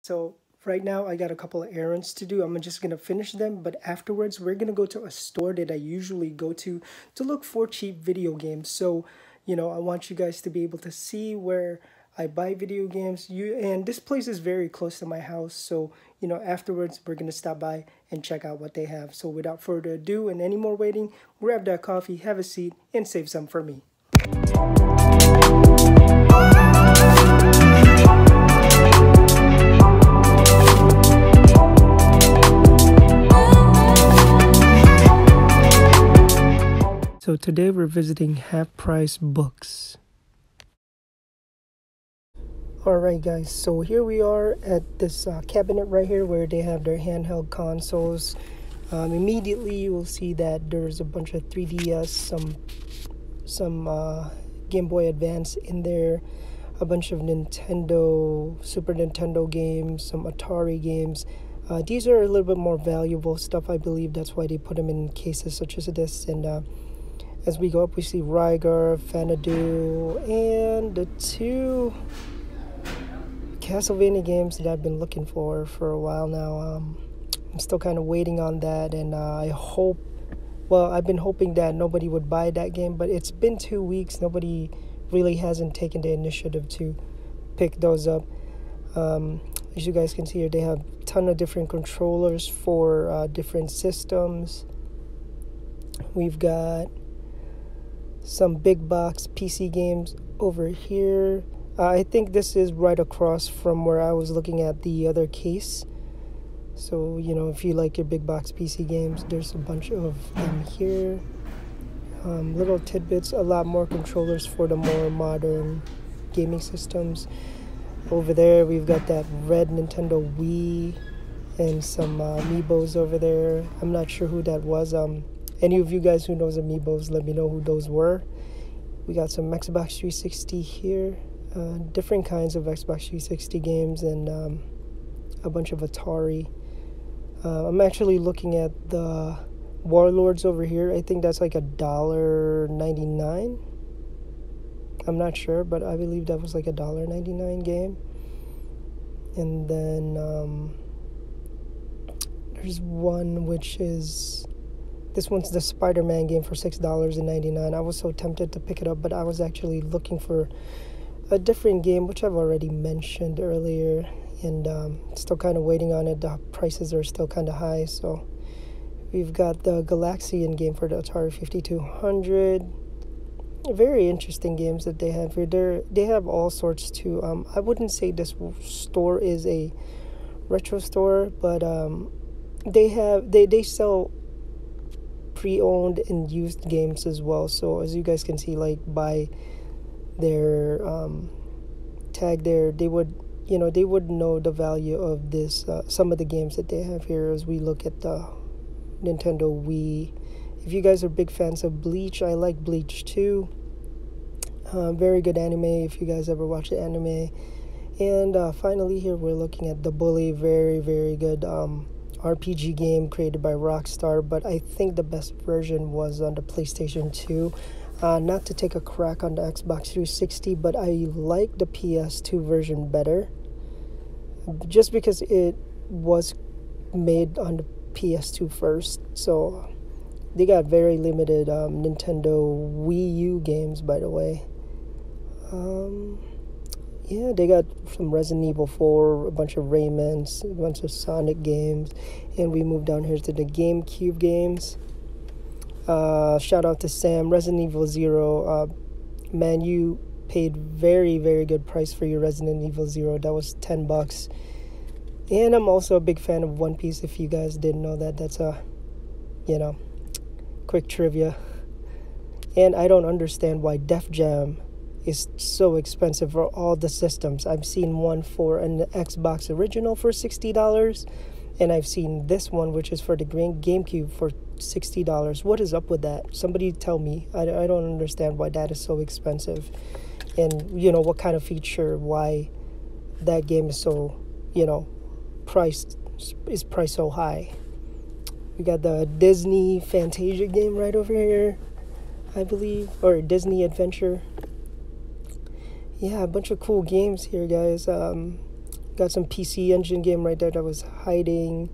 So right now I got a couple of errands to do. I'm just gonna finish them, but afterwards we're gonna go to a store that I usually go to look for cheap video games. So, I want you guys to be able to see where I buy video games. And this place is very close to my house, so afterwards we're gonna stop by and check out what they have. So without further ado and any more waiting, grab that coffee, have a seat, and save some for me. So today we're visiting Half Price Books. Alright guys, so here we are at this cabinet right here where they have their handheld consoles. Immediately you will see that there's a bunch of 3DS, some Game Boy Advance in there, a bunch of Nintendo, Super Nintendo games, some Atari games. These are a little bit more valuable stuff. I believe that's why they put them in cases such as this. And as we go up, we see Rygar, Xanadu, and the two Castlevania games that I've been looking for a while now. I'm still kind of waiting on that, and I've been hoping that nobody would buy that game, but it's been 2 weeks. Nobody really hasn't taken the initiative to pick those up. As you guys can see here, they have a ton of different controllers for different systems. We've got some big box PC games over here. I think this is right across from where I was looking at the other case. So, if you like your big box PC games, there's a bunch of them here. Little tidbits, a lot more controllers for the more modern gaming systems. Over there, we've got that red Nintendo Wii and some Amiibos over there. I'm not sure who that was. Any of you guys who knows Amiibos, let me know who those were. We got some Xbox 360 here, different kinds of Xbox 360 games, and a bunch of Atari. I'm actually looking at the Warlords over here. I think that's like $1.99. I'm not sure, but I believe that was like $1.99 game. And then there's one which is... This one's the Spider-Man game for $6.99. I was so tempted to pick it up, but I was actually looking for a different game, which I've already mentioned earlier, and still kind of waiting on it. The prices are still kind of high, so we've got the Galaxian game for the Atari 5200. Very interesting games that they have here. They have all sorts too. I wouldn't say this store is a retro store, but they sell pre-owned and used games as well. So as you guys can see, like by their tag there, they would know the value of this, some of the games that they have here. As we look at the Nintendo Wii, if you guys are big fans of Bleach, I like Bleach too. Very good anime if you guys ever watch the anime. And finally here we're looking at The Bully. Very, very good RPG game created by Rockstar, but I think the best version was on the PlayStation 2. Not to take a crack on the Xbox 360, but I like the PS2 version better, just because it was made on the PS2 first. So they got very limited Nintendo Wii U games, by the way. Yeah, they got some Resident Evil 4, a bunch of Raymans, a bunch of Sonic games, and we move down here to the GameCube games. Shout out to Sam. Resident Evil 0. Man, you paid very, very good price for your Resident Evil 0. That was $10. And I'm also a big fan of One Piece. If you guys didn't know that, that's a, quick trivia. And I don't understand why Def Jam is so expensive for all the systems. I've seen one for an Xbox original for $60, and I've seen this one, which is for the GameCube, for $60. What is up with that? Somebody tell me. I don't understand why that is so expensive, and what kind of feature, why that game is so priced so high. We got the Disney Fantasia game right over here, I believe, or Disney Adventure. Yeah, a bunch of cool games here, guys. Got some PC Engine game right there that was hiding.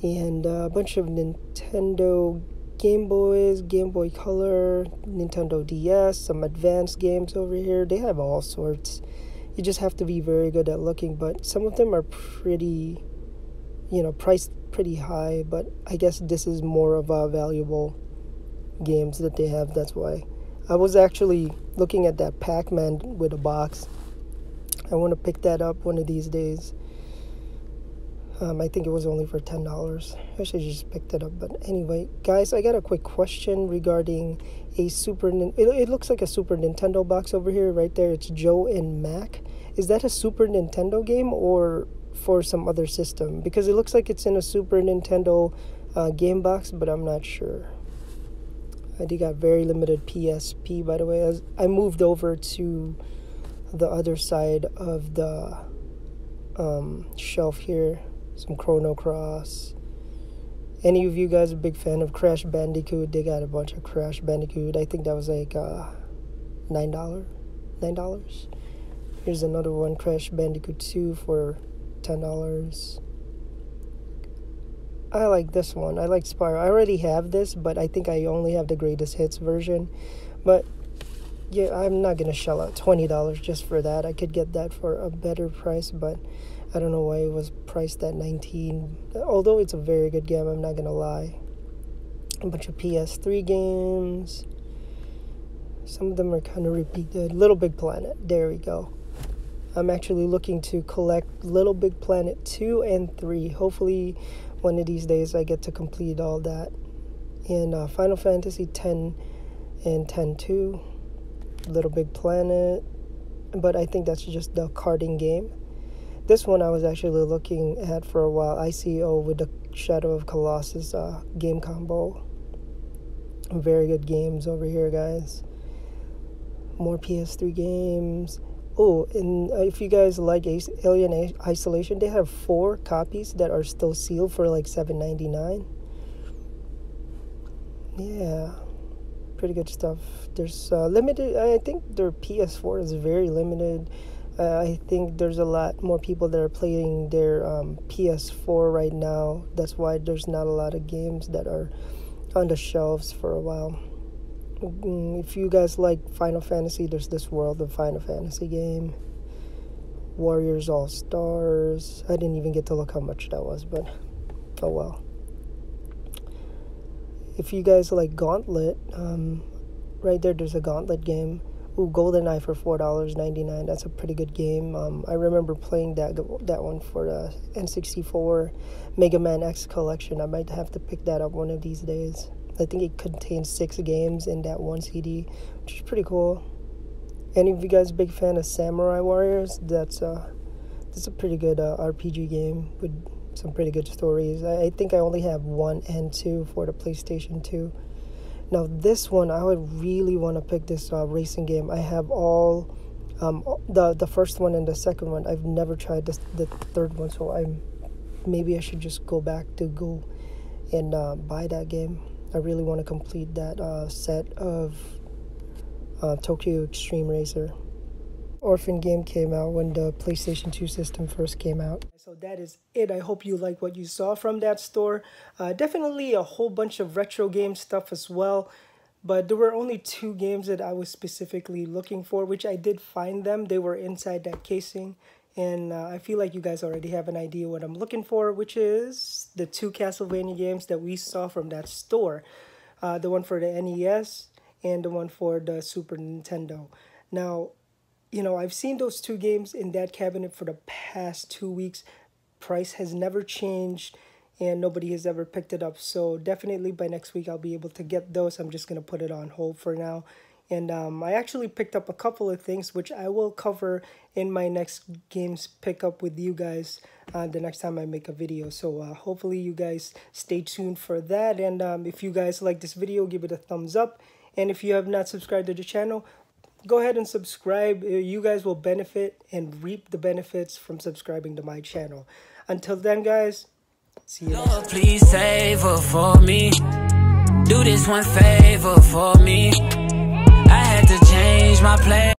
And a bunch of Nintendo Game Boys, Game Boy Color, Nintendo DS, some advanced games over here. They have all sorts. You just have to be very good at looking, but some of them are pretty, priced pretty high, but I guess this is more of a valuable games that they have. That's why I was actually looking at that Pac-Man with a box. I want to pick that up one of these days. I think it was only for $10. I should just pick that up. But anyway, guys, I got a quick question regarding a it looks like a Super Nintendo box over here. Right there, it's Joe and Mac. Is that a Super Nintendo game or for some other system? Because it looks like it's in a Super Nintendo game box, but I'm not sure. I think got very limited PSP, by the way. As I moved over to the other side of the shelf here. Some Chrono Cross. Any of you guys a big fan of Crash Bandicoot? They got a bunch of Crash Bandicoot. I think that was like $9. Here's another one, Crash Bandicoot 2 for $10. I like this one. I like Spyro. I already have this, but I think I only have the greatest hits version. But yeah, I'm not gonna shell out $20 just for that. I could get that for a better price, but I don't know why it was priced at $19. Although it's a very good game, I'm not gonna lie. A bunch of PS3 games. Some of them are kind of repeated. Little Big Planet. There we go. I'm actually looking to collect Little Big Planet 2 and 3. Hopefully, one of these days I get to complete all that. And Final Fantasy 10 and 10-2. Little Big Planet. But I think that's just the karting game. This one I was actually looking at for a while. ICO with the Shadow of Colossus game combo. Very good games over here, guys. More PS3 games. Oh, and if you guys like Alien Isolation, they have 4 copies that are still sealed for like $7.99. Yeah, pretty good stuff. There's limited. I think their PS4 is very limited. I think there's a lot more people that are playing their PS4 right now. That's why there's not a lot of games that are on the shelves for a while. If you guys like Final Fantasy, there's this World of Final Fantasy game. Warriors All Stars. I didn't even get to look how much that was, but oh well. If you guys like Gauntlet, right there's a Gauntlet game. Ooh, GoldenEye for $4.99. That's a pretty good game. I remember playing that one for the N64 Mega Man X collection. I might have to pick that up one of these days. I think it contains 6 games in that one CD, which is pretty cool. Any of you guys a big fan of Samurai Warriors? That's a pretty good RPG game with some pretty good stories. I think I only have 1 and 2 for the PlayStation 2. Now this one, I would really want to pick this racing game. I have all the first one and the second one. I've never tried the third one, so maybe I should just go back to go and buy that game. I really want to complete that set of Tokyo Extreme Racer. Orphan game came out when the PlayStation 2 system first came out. So that is it. I hope you like what you saw from that store. Definitely a whole bunch of retro game stuff as well. But there were only 2 games that I was specifically looking for, which I did find them. They were inside that casing. And I feel like you guys already have an idea what I'm looking for, which is the 2 Castlevania games that we saw from that store. The one for the NES and the one for the Super Nintendo. Now, I've seen those 2 games in that cabinet for the past 2 weeks. Price has never changed and nobody has ever picked it up. So definitely by next week I'll be able to get those. I'm just going to put it on hold for now. And I actually picked up a couple of things which I will cover in my next games pickup with you guys the next time I make a video. So hopefully you guys stay tuned for that. And if you guys like this video, give it a thumbs up. And if you have not subscribed to the channel, go ahead and subscribe. You guys will benefit and reap the benefits from subscribing to my channel. Until then, guys, see you next time. Please save her for me. Do this one favor for me. I had to change my plan.